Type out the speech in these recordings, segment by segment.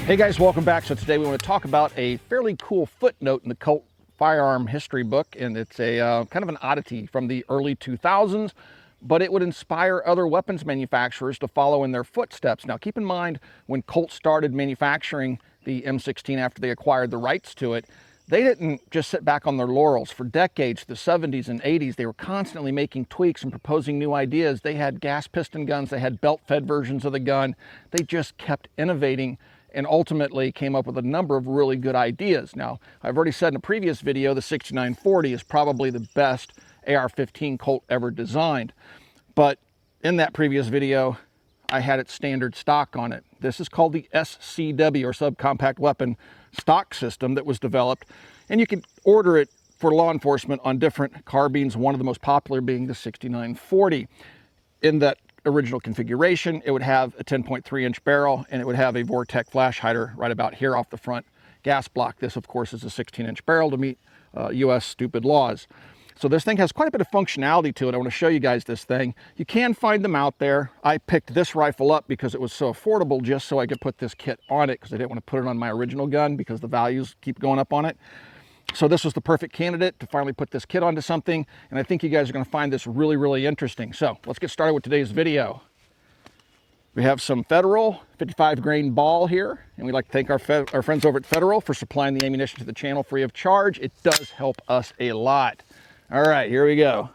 Hey guys, welcome back. So today we want to talk about a fairly cool footnote in the Colt firearm history book, and it's a kind of an oddity from the early 2000s, but it would inspire other weapons manufacturers to follow in their footsteps. Now keep in mind, when Colt started manufacturing the M16 after they acquired the rights to it, they didn't just sit back on their laurels. For decades, the 70s and 80s, they were constantly making tweaks and proposing new ideas. They had gas piston guns, they had belt-fed versions of the gun. They just kept innovating and ultimately came up with a number of really good ideas. Now, I've already said in a previous video, the 6940 is probably the best AR-15 Colt ever designed. But in that previous video, I had its standard stock on it. This is called the SCW, or Subcompact Weapon Stock System, that was developed. And you can order it for law enforcement on different carbines, one of the most popular being the 6940. In that original configuration, it would have a 10.3-inch barrel, and it would have a Vortec flash hider right about here off the front gas block. This, of course, is a 16-inch barrel to meet U.S. stupid laws. So this thing has quite a bit of functionality to it. I want to show you guys this thing. You can find them out there. I picked this rifle up because it was so affordable, just so I could put this kit on it, because I didn't want to put it on my original gun because the values keep going up on it. So this was the perfect candidate to finally put this kit onto something, and I think you guys are going to find this really, really interesting. So let's get started with today's video. We have some Federal 55 grain ball here, and we'd like to thank our friends over at Federal for supplying the ammunition to the channel free of charge. It does help us a lot. All right, here we go.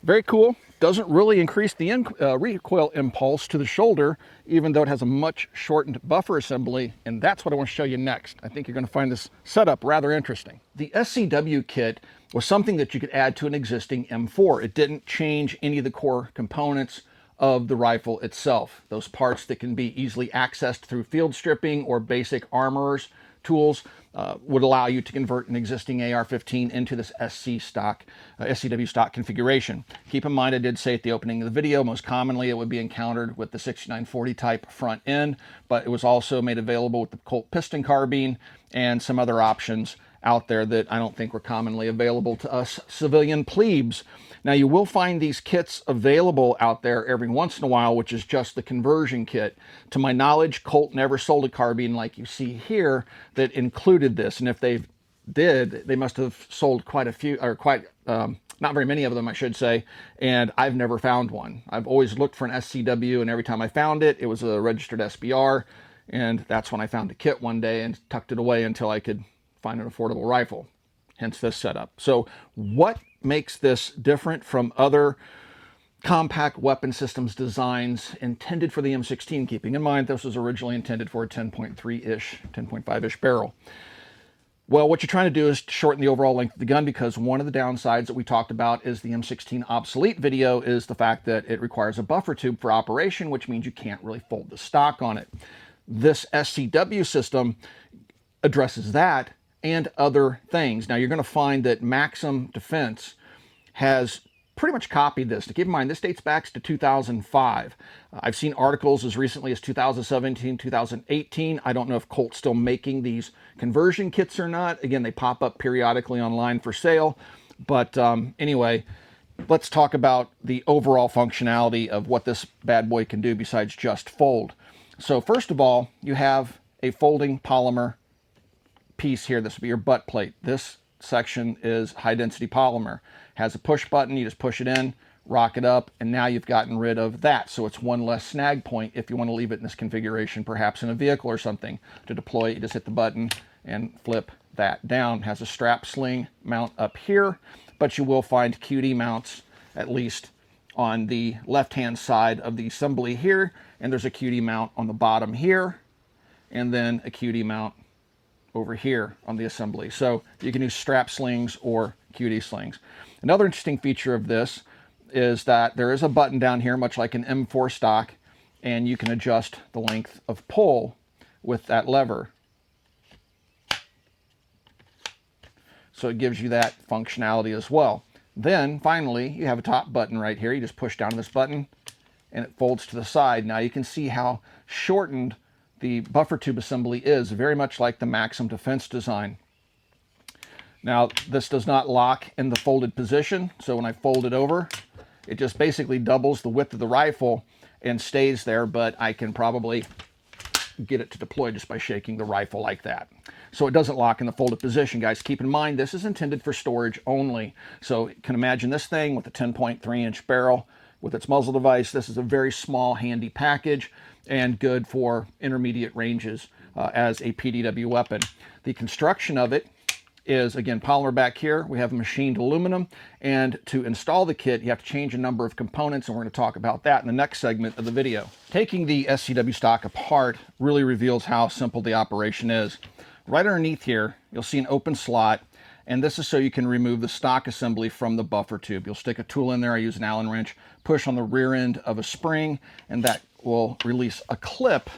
Very cool. Doesn't really increase the recoil impulse to the shoulder, even though it has a much shortened buffer assembly, and that's what I want to show you next. I think you're going to find this setup rather interesting. The SCW kit was something that you could add to an existing M4. It didn't change any of the core components of the rifle itself. Those parts that can be easily accessed through field stripping or basic armorer's tools would allow you to convert an existing AR-15 into this SCW stock configuration. Keep in mind, I did say at the opening of the video, most commonly it would be encountered with the 6940 type front end, but it was also made available with the Colt piston carbine and some other options out there that I don't think were commonly available to us civilian plebes. Now, you will find these kits available out there every once in a while, which is just the conversion kit. To my knowledge, Colt never sold a carbine like you see here that included this. And if they did, they must have sold quite a few, or not very many of them, I should say. And I've never found one. I've always looked for an SCW, and every time I found it, it was a registered SBR. And that's when I found the kit one day and tucked it away until I could find an affordable rifle. Hence this setup. So what makes this different from other compact weapon systems designs intended for the M16, keeping in mind this was originally intended for a 10.3-ish, 10.5-ish barrel? Well, what you're trying to do is shorten the overall length of the gun, because one of the downsides that we talked about is the M16 obsolete video is the fact that it requires a buffer tube for operation, which means you can't really fold the stock on it. This SCW system addresses that and other things. Now, you're going to find that Maxim Defense has pretty much copied this. To keep in mind, this dates back to 2005. I've seen articles as recently as 2017, 2018. I don't know if Colt's still making these conversion kits or not. Again, they pop up periodically online for sale. But anyway, let's talk about the overall functionality of what this bad boy can do besides just fold. So first of all, you have a folding polymer piece here. This will be your butt plate. This section is high density polymer. Has a push button. You just push it in, rock it up, and now you've gotten rid of that. So it's one less snag point if you want to leave it in this configuration, perhaps in a vehicle or something. To deploy it, you just hit the button and flip that down. Has a strap sling mount up here, but you will find QD mounts, at least on the left-hand side of the assembly here, and there's a QD mount on the bottom here, and then a QD mount over here on the assembly. So you can use strap slings or QD slings. Another interesting feature of this is that there is a button down here, much like an M4 stock, and you can adjust the length of pull with that lever. So it gives you that functionality as well. Then finally, you have a top button right here. You just push down this button and it folds to the side. Now you can see how shortened the buffer tube assembly is, very much like the Maxim Defense design. Now, this does not lock in the folded position, so when I fold it over, it just basically doubles the width of the rifle and stays there, but I can probably get it to deploy just by shaking the rifle like that. So it doesn't lock in the folded position, guys. Keep in mind, this is intended for storage only. So you can imagine this thing with a 10.3-inch barrel with its muzzle device. This is a very small, handy package and good for intermediate ranges as a PDW weapon. The construction of it is, again, polymer back here. We have machined aluminum, and to install the kit, you have to change a number of components, and we're going to talk about that in the next segment of the video. Taking the SCW stock apart really reveals how simple the operation is. Right underneath here, you'll see an open slot, and this is so you can remove the stock assembly from the buffer tube. You'll stick a tool in there. I use an Allen wrench, push on the rear end of a spring, and that will release a clip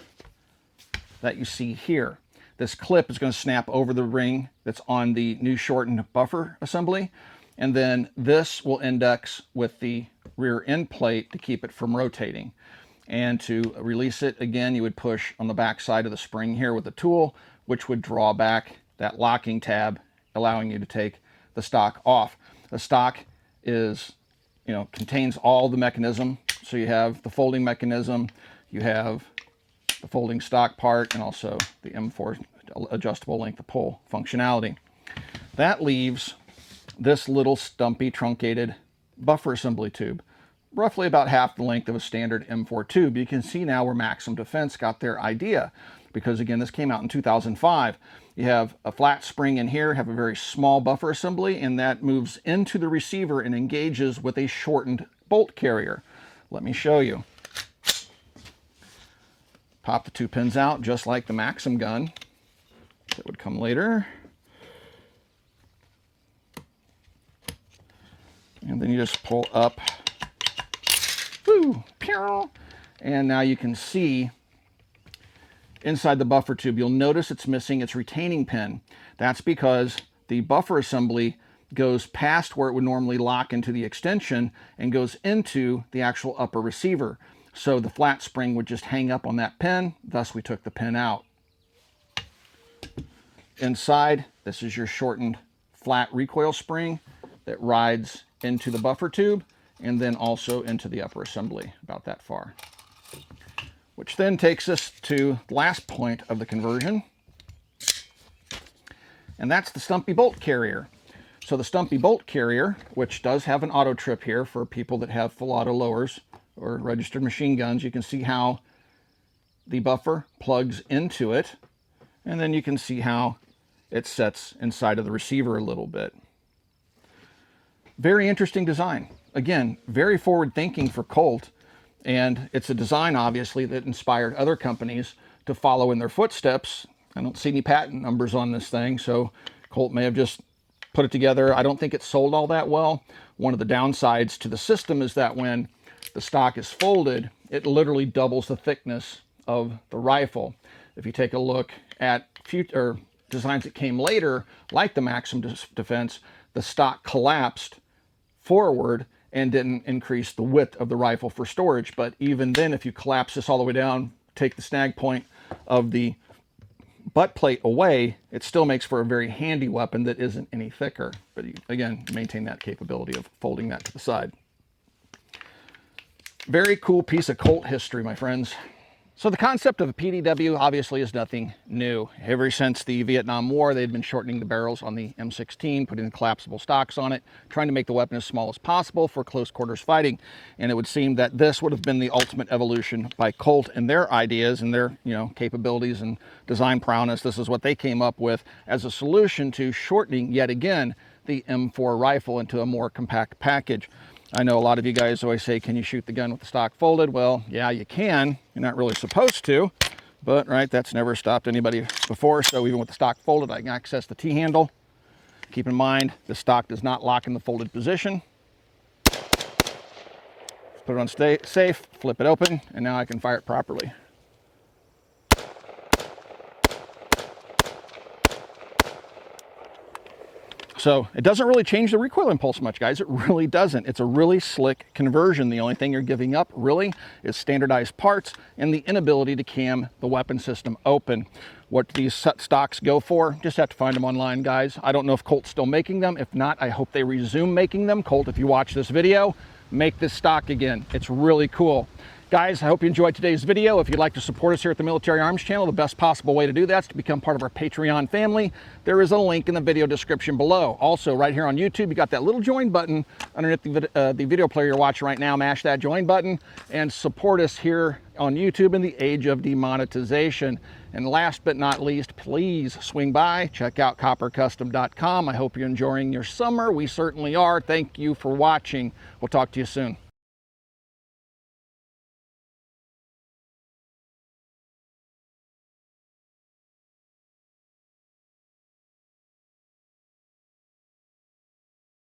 that you see here. This clip is going to snap over the ring that's on the new shortened buffer assembly, and then this will index with the rear end plate to keep it from rotating. And to release it, again, you would push on the back side of the spring here with the tool, which would draw back that locking tab, allowing you to take the stock off. The stock is, contains all the mechanism. So you have the folding mechanism, you have the folding stock part, and also the M4 adjustable length of pull functionality. That leaves this little stumpy truncated buffer assembly tube, roughly about half the length of a standard M4 tube. You can see now where Maxim Defense got their idea, because again, this came out in 2005. You have a flat spring in here, have a very small buffer assembly, and that moves into the receiver and engages with a shortened bolt carrier. Let me show you. Pop the 2 pins out, just like the Maxim gun that would come later. And then you just pull up. Woo, pew, and now you can see inside the buffer tube, you'll notice it's missing its retaining pin. That's because the buffer assembly goes past where it would normally lock into the extension and goes into the actual upper receiver. So the flat spring would just hang up on that pin, thus we took the pin out. Inside, this is your shortened flat recoil spring that rides into the buffer tube and then also into the upper assembly, about that far. Which then takes us to the last point of the conversion, and that's the Stumpy bolt carrier. So the Stumpy bolt carrier, which does have an auto trip here for people that have full auto lowers or registered machine guns, you can see how the buffer plugs into it, and then you can see how it sets inside of the receiver a little bit. Very interesting design. Again, very forward thinking for Colt, and it's a design obviously that inspired other companies to follow in their footsteps. I don't see any patent numbers on this thing, so Colt may have just put it together. I don't think it sold all that well. One of the downsides to the system is that when the stock is folded, it literally doubles the thickness of the rifle. If you take a look at future designs that came later, like the Maxim Defense, the stock collapsed forward and didn't increase the width of the rifle for storage. But even then, if you collapse this all the way down, take the snag point of the butt plate away, it still makes for a very handy weapon that isn't any thicker. But you, again, maintain that capability of folding that to the side. Very cool piece of Colt history, my friends. So the concept of a PDW obviously is nothing new. Ever since the Vietnam War, they'd been shortening the barrels on the M16, putting collapsible stocks on it, trying to make the weapon as small as possible for close quarters fighting. And it would seem that this would have been the ultimate evolution by Colt and their ideas and their, capabilities and design prowess. This is what they came up with as a solution to shortening, yet again, the M4 rifle into a more compact package. I know a lot of you guys always say, can you shoot the gun with the stock folded? Well, yeah, you can. You're not really supposed to, but that's never stopped anybody before. So even with the stock folded, I can access the T-handle. Keep in mind, the stock does not lock in the folded position. Put it on safe, flip it open, and now I can fire it properly. So it doesn't really change the recoil impulse much, guys. It really doesn't. It's a really slick conversion. The only thing you're giving up really is standardized parts and the inability to cam the weapon system open. What these stocks go for, just have to find them online, guys. I don't know if Colt's still making them. If not, I hope they resume making them. Colt, if you watch this video, make this stock again. It's really cool. Guys, I hope you enjoyed today's video. If you'd like to support us here at the Military Arms Channel, the best possible way to do that is to become part of our Patreon family. There is a link in the video description below. Also, right here on YouTube, you got that little join button underneath the video player you're watching right now. Mash that join button and support us here on YouTube in the age of demonetization. And last but not least, please swing by, check out coppercustom.com. I hope you're enjoying your summer. We certainly are. Thank you for watching. We'll talk to you soon.